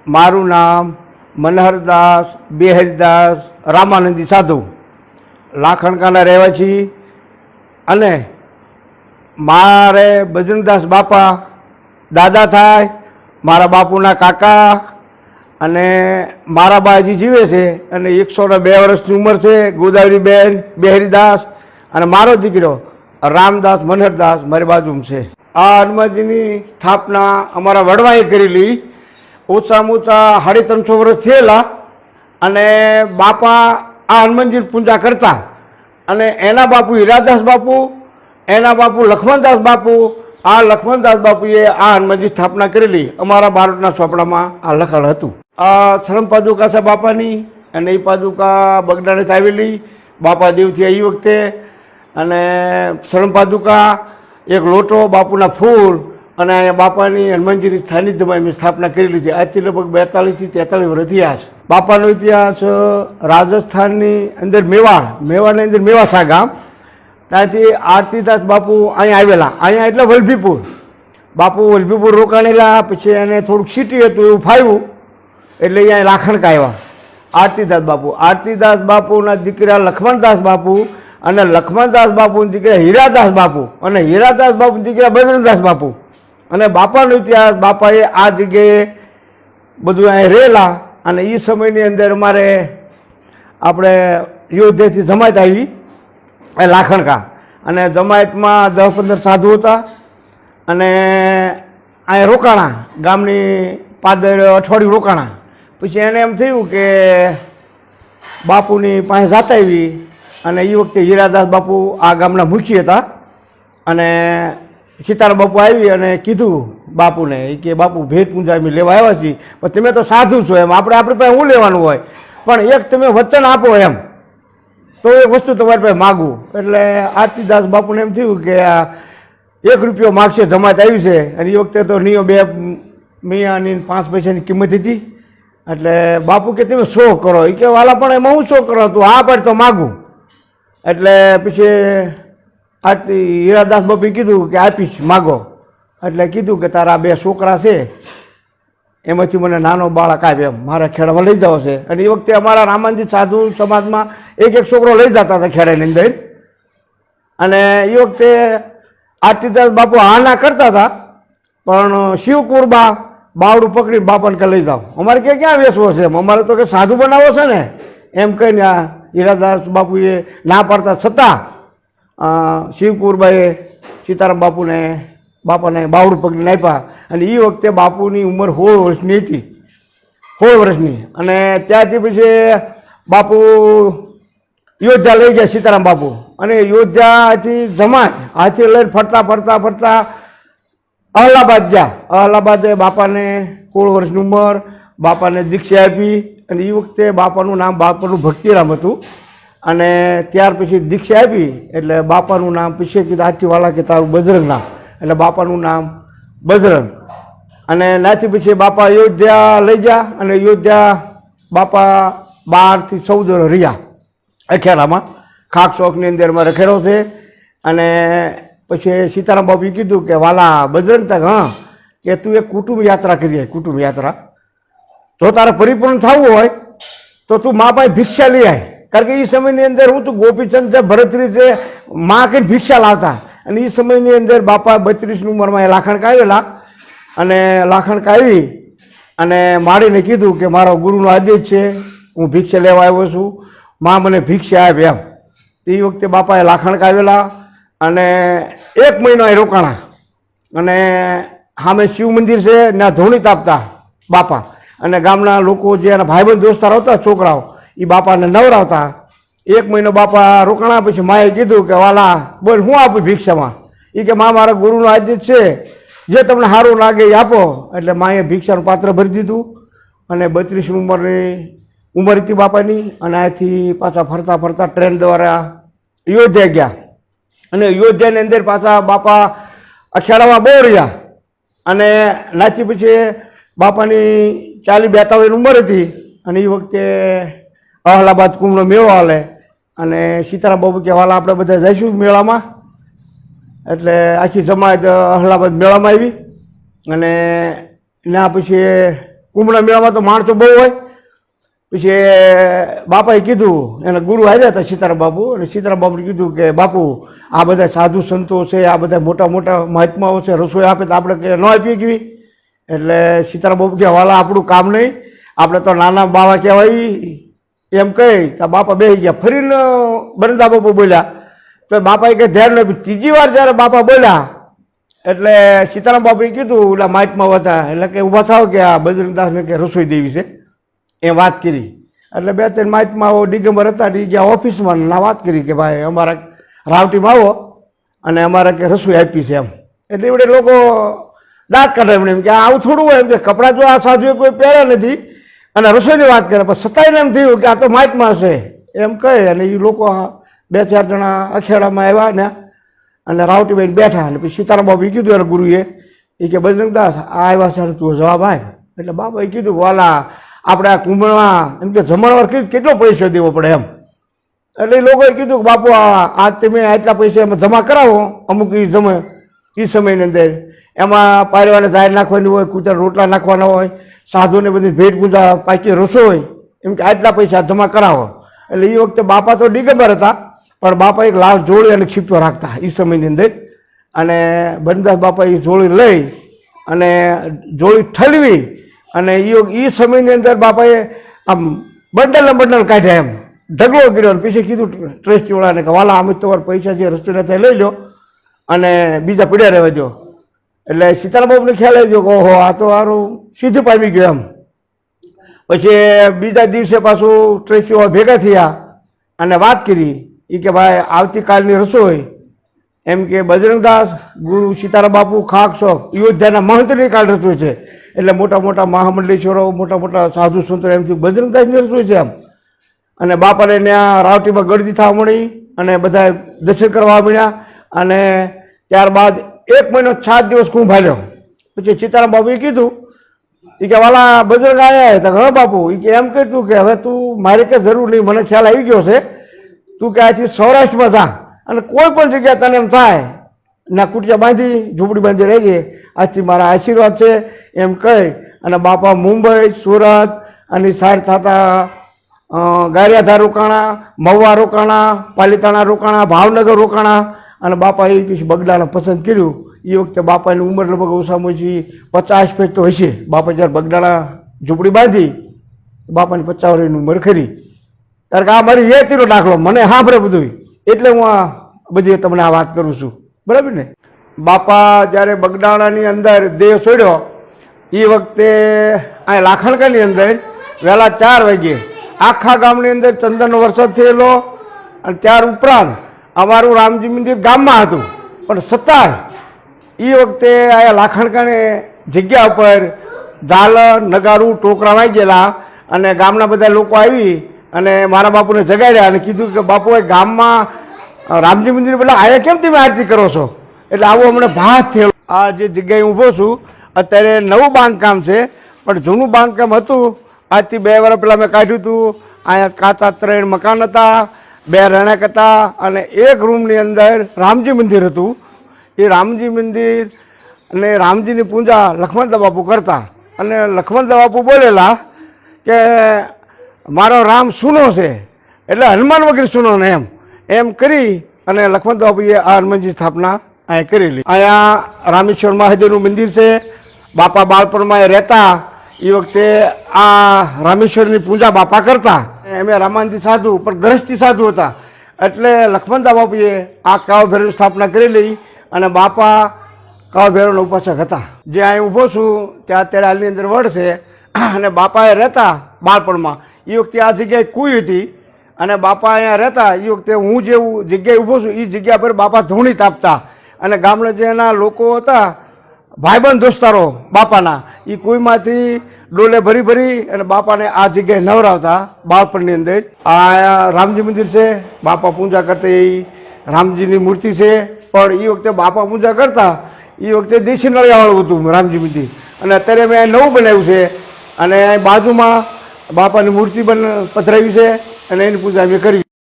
મારું નામ મનહરદાસ બેહરીદાસ રામાનંદી સાધુ, લાખણકાના રહેવાસી. અને મારે બજરંગદાસ બાપા દાદા થાય, મારા બાપુના કાકા. અને મારા બા હજી જીવે છે અને 102 વર્ષની ઉંમર છે. ગોદાવરીબેન બેહરીદાસ અને મારો દીકરો રામદાસ મનહરદાસ મારી બાજુમાં છે. આ હનુમાનજીની સ્થાપના અમારા વડવાએ કરેલી. ઓછામાં ઓછા 350 વર્ષ થયેલા. અને બાપા આ હનુમાનજીની પૂજા કરતા. અને એના બાપુ હીરાદાસ બાપુ, એના બાપુ લક્ષ્મણદાસ બાપુ. આ લક્ષ્મણદાસ બાપુએ આ હનુમાનજી સ્થાપના કરેલી. અમારા બારોટના ચોપડામાં આ લખાણ હતું. આ શરમ પાદુકા છે બાપાની, અને એ પાદુકા બગડાને આવેલી બાપા દેવથી એ વખતે. અને શરમ પાદુકા, એક લોટો, બાપુના ફૂલ, અને અહીંયા બાપાની હનુમાનજીની સાનિધ્યમાં એમની સ્થાપના કરેલી છે. આજથી લગભગ 42 થી 43 વર્ષ ઇતિહાસ. બાપાનો ઇતિહાસ રાજસ્થાનની અંદર મેવાડની અંદર મેવાસા ગામ, ત્યાંથી આરતીદાસ બાપુ અહીંયા આવેલા. અહીંયા એટલે વલભીપુર. બાપુ વલભીપુર રોકાણેલા. પછી એને થોડુંક સિટી હતું એવું ફાવ્યું એટલે અહીંયા લાખણકા આવ્યા. આરતીદાસ બાપુના દીકરા લક્ષ્મણદાસ બાપુ, અને લક્ષ્મણદાસ બાપુના દીકરા હીરાદાસ બાપુ, અને હીરાદાસ બાપુના દીકરા બજરંગદાસ બાપુ. અને બાપાનો ઇતિહાસ, બાપાએ આ જગ્યાએ બધું અહીં રહેલા. અને એ સમયની અંદર અમારે આપણે યોધ્યાથી જમાયત આવી એ લાખણકા. અને જમાયતમાં 10-15 સાધુ હતા. અને અહીંયા રોકાણા, ગામની પાદર અઠવાડિયું રોકાણા. પછી એને એમ થયું કે બાપુની પાસે જાતા આવી. અને એ વખતે હીરાદાસ બાપુ આ ગામના મુખી હતા. અને સીતારામ બાપુ આવી અને કીધું બાપુને કે બાપુ ભેટ પૂજા અમે લેવા આવ્યા છીએ, પણ તમે તો સાધુ છો, એમ આપણી પાસે શું લેવાનું હોય, પણ એક તમે વચન આપો એમ તો એક વસ્તુ તમારી પાસે માગું. એટલે આરતીદાસ બાપુને એમ થયું કે આ 1 રૂપિયો માગશે, જમાત આવી છે. અને એ વખતે તો નિયો 2 મિયાની 5 પૈસાની કિંમત હતી. એટલે બાપુ કે તમે 100 કરો. એ કે વાલા પણ એમાં હું 100 કરો, તું આ પાડ તો માગું. એટલે પછી હીરાદાસ બાપુએ કીધું કે આપીશ, માગો. એટલે કીધું કે તારા 2 છોકરા છે, એમાંથી મને નાનો બાળક આવે એમ મારા ખેડામાં લઈ જાવ છે. અને એ વખતે અમારા રામાનંદી સાધુ સમાજમાં એક છોકરો લઈ જતા હતા ખેડાની અંદર. અને એ વખતે આરતીદાસ બાપુ હા ના કરતા હતા, પણ શિવકુરબા બાવડું પકડી બાપાને કે લઈ જાઓ. અમારે ક્યાં વેચવો છે, અમારે તો કે સાધુ બનાવો છે ને એમ કહીને આ હીરાદાસ બાપુએ ના પાડતા છતાં શિવકુરબાએ સીતારામ બાપાને બાવડું પકડીને આપ્યા. અને એ વખતે બાપુની ઉંમર 16 વર્ષની હતી, 16 વર્ષની. અને ત્યાંથી પછી બાપુ યોધ્યા લઈ ગયા સીતારામ બાપુ. અને યોધ્યાથી જમાત હાથી લઈને ફરતા અહલાબાદ ગયા. અહલાબાદે બાપાને 16 વર્ષની ઉંમર, બાપાને દીક્ષા આપી. અને એ વખતે બાપાનું નામ ભક્તિરામ હતું. અને ત્યાર પછી દીક્ષા આપી એટલે બાપાનું નામ પછી કીધું હાથીવાળા કે તારું બજરંગ નામ, એટલે બાપાનું નામ બજરંગ. અને નાથી પછી બાપા અયોધ્યા લઈ ગયા. અને અયોધ્યા બાપા 12 થી 14 વર્ષ રહ્યા અખેડામાં. ખાક ચોકની અંદર મારે રખેડો છે. અને પછી સીતારામ બાપુએ કીધું કે વાલા બજરંગ તક હા કે તું એક કુટુંબ યાત્રા કરીએ. કુટુંબ યાત્રા જો તારે પરિપૂર્ણ થવું હોય તો તું મા પાસે ભિક્ષા લઈ આય. કારણ કે એ સમયની અંદર હું તું ગોપીચંદ છે, ભરતરી છે, મા કંઈ ભિક્ષા લાવતા. અને એ સમયની અંદર બાપા 32ની ઉંમરમાં એ લાખણકા આવેલા. અને લાખણકા આવી અને મારીને કીધું કે મારો ગુરુનો આદેશ છે, હું ભિક્ષા લેવા આવ્યો છું, મા મને ભિક્ષા આપે એમ. તે વખતે બાપાએ લાખણકા આવેલા. અને 1 મહિનો એ રોકાણા. અને સામે શિવ મંદિર છે, ત્યાં ધોણી તાપતા બાપા. અને ગામના લોકો જે એના ભાઈબંધ દોસ્તાર હતા છોકરાઓ, એ બાપાને નવરાવતા. 1 મહિનો બાપા રોકાણા. પછી માએ કીધું કે વાલા બોલ હું આપું ભિક્ષામાં. એ કે મા મારા ગુરુનો આદેશ છે, જે તમને સારું લાગે એ આપો. એટલે માએ ભિક્ષાનું પાત્ર ભરી દીધું. અને 32ની ઉંમર હતી બાપાની. અને અહીંથી પાછા ફરતા ટ્રેન દ્વારા અયોધ્યા ગયા. અને અયોધ્યાની અંદર પાછા બાપા અખાડામાં બહુ રહ્યા. અને નાથી પછી બાપાની 40-42 ઉંમર હતી. અને એ વખતે અહલાબાદ કુંભનો મેળો હાલે. અને સીતારામ બાપુ કે વાલા આપણે બધા જઈશું મેળામાં. એટલે આખી જમાત અહલાબાદ મેળામાં આવી. અને એના પછી કુંભના મેળામાં તો માણસો બહુ હોય. પછી બાપાએ કીધું, એના ગુરુ આવ્યા હતા સીતારામ બાપુ, અને સીતારામ બાપુએ કીધું કે બાપુ આ બધા સાધુ સંતો છે, આ બધા મોટા મોટા મહાત્માઓ છે, રસોઈ આપે તો આપણે કે ન આપીએ કેવી? એટલે સીતારામ બાપુ કે વાલા આપણું કામ નહીં, આપણે તો નાના બાવા કહેવાય એમ કહી તો બાપા બેસી ગયા. ફરીને બરંદા બાપુ બોલ્યા તો બાપાએ કે ધ્યાન નથી. ત્રીજી વાર જ્યારે બાપા બોલ્યા એટલે સીતારામ બાપુએ કીધું ઓલા મહાત્માઓ હતા એટલે કે ઊભા થાવ કે આ બજરંગદાસને કે રસોઈ દેવી છે એ વાત કરી. એટલે 2-3 મહાત્માઓ દિગંબર હતા એ ગયા ઓફિસમાં ના વાત કરી કે ભાઈ અમારા રાવટીમાં આવો અને અમારે કે રસોઈ આપી છે એમ. એટલે એવડે લોકો દાંત કાઢે એમને એમ કે આવું થોડું હોય એમ કે કપડાં જો આ સાધુએ કોઈ પહેર્યા નથી અને રસોઈની વાત કરે, પણ સતાઈને એમ થયું કે આ તો મહાત્મા છે એમ કહે. અને એ લોકો 2-4 જણા અખેડામાં આવ્યા ને અને રાવટીભાઈ બેઠા. અને પછી સીતારામ બાપુએ કીધું એના ગુરુએ એ કે બજરંગદાસ આ આવ્યા છે તું જવાબ આપ. એટલે બાપાએ કીધું વાલા આપણે આ કુંભમાં એમ કે જમણવાર કેટલો પૈસો દેવો પડે એમ. એટલે એ લોકોએ કીધું કે બાપુ આ તમે આટલા પૈસા એમાં જમા કરાવો અમુક એ જમે એ સમયની અંદર, એમાં પારિવારને જાહેર નાખવાની હોય, કૂતરા રોટલા નાખવાના હોય, સાધુને બધી ભેટ પૂજા પાકી રસોઈ, એમ કે આટલા પૈસા જમા કરાવો. એટલે એ વખતે બાપા તો દિગંબર હતા પણ બાપા એક લાલ જોડી અને છીપો રાખતા એ સમયની અંદર. અને બરંદાસ બાપા એ જોડી લઈ અને જોડી ઠલવી અને એ સમયની અંદર બાપાએ આમ બંડલ કાઢ્યા એમ ઢગલો કર્યો. પછી કીધું ટ્રસ્ટીવાળાને કે વાલા અમે તમારા પૈસા જે રસ્તે થાય લઈ લો અને બીજા પીડ્યા રહેવા દો. એટલે સીતારામ બાપુને ખ્યાલ આવી ગયો કે ઓહો આ તો સારું સીધું પામી ગયો એમ. પછી બીજા દિવસે પાછું ટ્રસ્ટીઓ ભેગા થયા અને વાત કરી એ કે ભાઈ આવતીકાલની રસોઈ એમ કે બજરંગદાસ ગુરુ સીતારામ બાપુ ખાક શોખ અયોધ્યાના મહંતની કાળ રસોઈ છે. એટલે મોટા મોટા મહામંડલેશ્વરો, મોટા મોટા સાધુ સંતો એમથી બજરંગદાસની રસોઈ છે એમ. અને બાપાને ત્યાં રાવટીમાં ગળદી થવા મળી અને બધા દર્શન કરવા મળ્યા. અને ત્યારબાદ 1 મહિનો 7 દિવસ કુંભ હાલ્યો. પછી સીતારામ બાપુએ કીધું એ કે વાલા બજરંગ આવ્યા તો હા બાપુ એ કે એમ કીધું કે હવે તું મારી કે જરૂર નહીં, મને ખ્યાલ આવી ગયો છે, તું કે આથી સૌરાષ્ટ્રમાં જા અને કોઈ પણ જગ્યા તને એમ થાય ના કુટિયા બાંધી ઝૂંપડી બાંધી રહેજે, આજથી મારા આશીર્વાદ છે એમ કહી અને બાપા મુંબઈ, સુરત અને સાર થતા ગારિયાધાર રોકાણા, મહુવા રોકાણા, પાલિતાણા રોકાણા, ભાવનગર રોકાણા. અને બાપાએ પછી બગદાણા પસંદ કર્યું. એ વખતે બાપાની ઉંમર લગભગ ઓછામાં ઓછી 50 ફેટ તો હશે. બાપા જ્યારે બગદાણા ઝૂંપડી બાંધી બાપાની 50 વર્ષની ઉંમર ખરી. કારણ કે આ મારી યતીનો દાખલો મને સાંભળે બધું એટલે હું આ બધી તમને આ વાત કરું છું, બરાબર ને. બાપા જ્યારે બગદાણાની અંદર દેહ છોડ્યો એ વખતે આ લાખણકાની અંદર વહેલા 4 વાગ્યે આખા ગામની અંદર ચંદનનો વરસાદ થયેલો. અને ત્યાર ઉપરાંત અમારું રામજી મંદિર ગામમાં હતું પણ છતાંય એ વખતે આ લાખણકાની જગ્યા ઉપર ઝાલ, નગારું, ટોકરા વાગેલા અને ગામના બધા લોકો આવી અને મારા બાપુને જગાડ્યા અને કીધું કે બાપુ એ ગામમાં રામજી મંદિર પેલા આયા કેમ તમે આરતી કરો છો? એટલે આવો અમને ભાત થયેલો. આ જે જગ્યાએ ઊભો છું અત્યારે નવું બાંધકામ છે પણ જૂનું બાંધકામ હતું આજથી 2 વર્ષ પહેલાં મેં કાઢ્યું હતું. અહીંયા કાચા 3 મકાન હતા, 2 રહેણાંક હતા અને એક રૂમની અંદર રામજી મંદિર હતું. એ રામજી મંદિર અને રામજીની પૂજા લક્ષ્મણદાસ બાપુ કરતા અને લક્ષ્મણદાસ બાપુ બોલેલા કે મારો રામ સૂનો છે એટલે હનુમાન વગેરે સૂનો ને એમ કરી અને લક્ષ્મણદાસ બાપુએ આ હનુમાનજી સ્થાપના અહીંયા કરેલી. અહીંયા રામેશ્વર મહાદેવનું મંદિર છે. બાપા બાળપણમાં રહેતા એ વખતે આ રામેશ્વરની પૂજા બાપા કરતા. એમ રામાનંદી સાધુ પણ ગ્રહસ્થી સાધુ હતા એટલે લક્ષ્મણદાસ બાપુએ આ કાવ ભૈરવની સ્થાપના કરેલી અને બાપા કાવ ભૈરવના ઉપાસક હતા. જે અહીં ઊભો છું ત્યાં અત્યારે હાલની અંદર વડ છે અને બાપાએ રહેતા બાળપણમાં એ વખતે આ જગ્યાએ કુઈ હતી અને બાપા અહીંયા રહેતા એ વખતે હું જેવું જગ્યાએ ઊભો છું એ જગ્યા પર બાપા ધૂણી તાપતા અને ગામના જે એના લોકો હતા ભાઈબંધ દોસ્તારો બાપાના એ કુઈમાંથી ડોલે ભરી ભરી અને બાપાને આ જગ્યાએ નવરાવતા બાળપણની અંદર. આ રામજી મંદિર છે, બાપા પૂજા કરતા એ રામજીની મૂર્તિ છે પણ એ વખતે બાપા પૂજા કરતા એ વખતે દેશી નળિયાવાળું હતું રામજી મંદિર અને અત્યારે મેં નવું બનાવ્યું છે અને બાજુમાં બાપાની મૂર્તિ પણ પધરાવી છે અને એની પૂજા અમે કરી.